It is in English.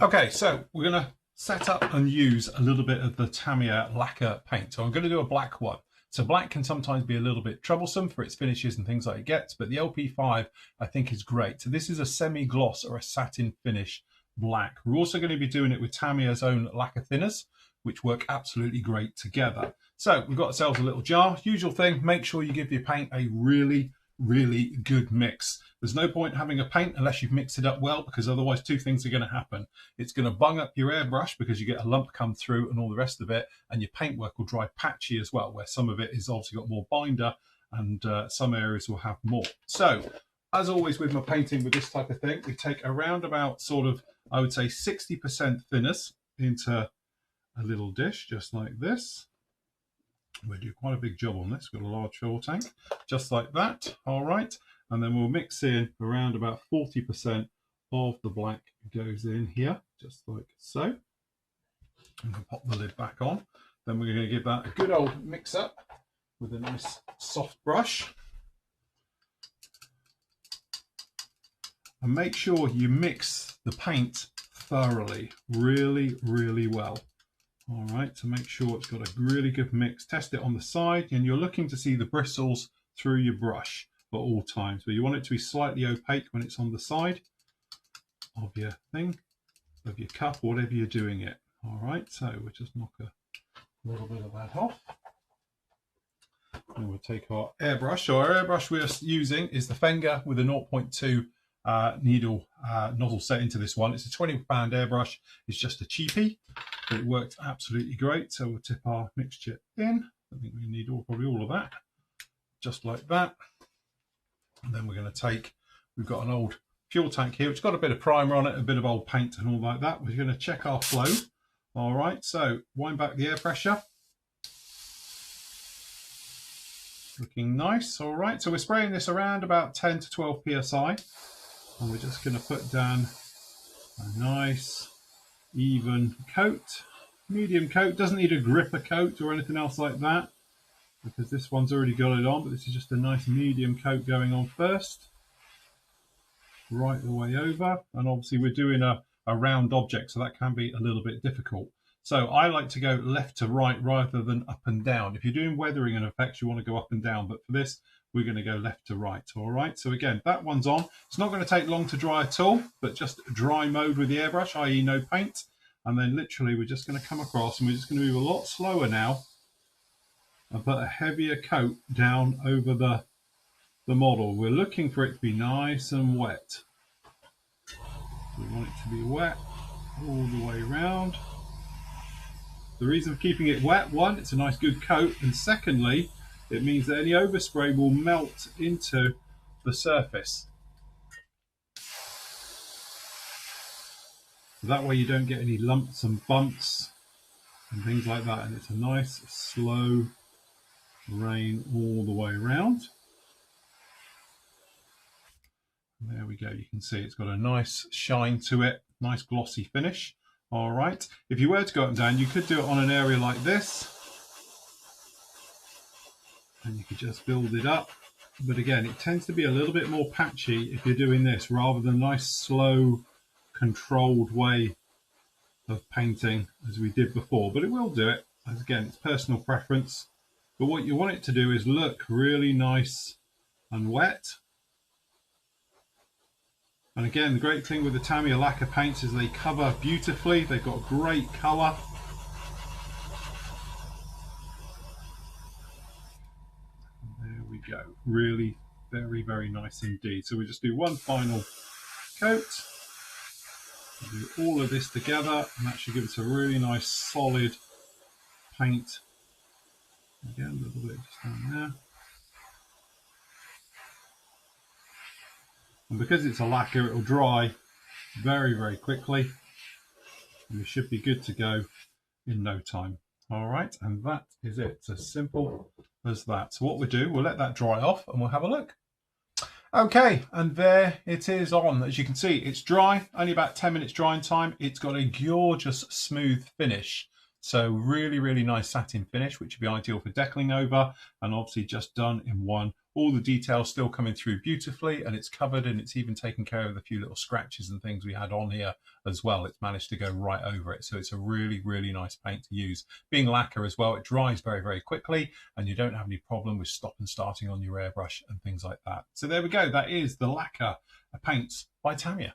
Okay, so we're going to set up and use a little bit of the Tamiya lacquer paint. So I'm going to do a black one. So black can sometimes be a little bit troublesome for its finishes and things like it gets, but the LP5 I think is great. So this is a semi-gloss or a satin finish black. We're also going to be doing it with Tamiya's own lacquer thinners, which work absolutely great together. So we've got ourselves a little jar. Usual thing, make sure you give your paint a really good mix. There's no point having a paint unless you've mixed it up well, because otherwise two things are going to happen. It's going to bung up your airbrush because you get a lump come through and all the rest of it, and your paintwork will dry patchy as well, where some of it is obviously got more binder and some areas will have more. So as always with my painting with this type of thing, we take around about sort of, I would say 60% thinners into a little dish just like this. We do quite a big job on this. We've got a large fill tank, just like that. All right, and then we'll mix in around about 40% of the black goes in here, just like so. And we'll pop the lid back on. Then we're going to give that a good old mix up with a nice soft brush. And make sure you mix the paint thoroughly, really well. All right, to make sure it's got a really good mix. Test it on the side, and you're looking to see the bristles through your brush at all times. But you want it to be slightly opaque when it's on the side of your thing, of your cup, whatever you're doing it. All right, so we'll just knock a little bit of that off. And we'll take our airbrush. So our airbrush we're using is the Fenger with a 0.2 needle nozzle set into this one. It's a 20-pound airbrush. It's just a cheapie, but it worked absolutely great. So we'll tip our mixture in. I think we need probably all of that, just like that. And then we're going to take, we've got an old fuel tank here. It's got a bit of primer on it, a bit of old paint and all like that. We're going to check our flow. All right, so wind back the air pressure. Looking nice. All right, so we're spraying this around about 10 to 12 psi. And we're just going to put down a nice even coat, medium coat. Doesn't need a gripper coat or anything else like that, because this one's already got it on, but this is just a nice medium coat going on first, right the way over. And obviously we're doing a round object, so that can be a little bit difficult. So I like to go left to right rather than up and down. If you're doing weathering and effects, you want to go up and down, but for this, we're going to go left to right. All right, so again, that one's on. It's not going to take long to dry at all, but just dry mode with the airbrush, i.e. no paint. And then literally we're just going to come across, and we're just going to move a lot slower now and put a heavier coat down over the model. We're looking for it to be nice and wet. We want it to be wet all the way around. The reason for keeping it wet, one, it's a nice good coat, and secondly, it means that any overspray will melt into the surface. That way you don't get any lumps and bumps and things like that, and it's a nice slow rain all the way around. There we go, you can see it's got a nice shine to it, nice glossy finish. All right, if you were to go up and down, you could do it on an area like this, and you could just build it up. But again, it tends to be a little bit more patchy if you're doing this rather than a nice slow controlled way of painting as we did before. But it will do it, as again, it's personal preference. But what you want it to do is look really nice and wet. And again, the great thing with the Tamiya lacquer paints is they cover beautifully. They've got great colour. There we go. Really very nice indeed. So we just do one final coat. We'll do all of this together, and that should give us a really nice solid paint. Again, a little bit just down there. And because it's a lacquer, it will dry very quickly, and we should be good to go in no time. All right, and that is it. It's as simple as that. So what we'll do, we'll let that dry off and we'll have a look. Okay, and there it is on. As you can see, it's dry, only about 10 minutes drying time. It's got a gorgeous smooth finish. So really nice satin finish, which would be ideal for decaling over, and obviously just done in one all the details still coming through beautifully, and it's covered, and it's even taken care of the few little scratches and things we had on here as well. It's managed to go right over it. So it's a really, really nice paint to use. Being lacquer as well, it dries very, very quickly, and you don't have any problem with stop and starting on your airbrush and things like that. So there we go. That is the lacquer paints by Tamiya.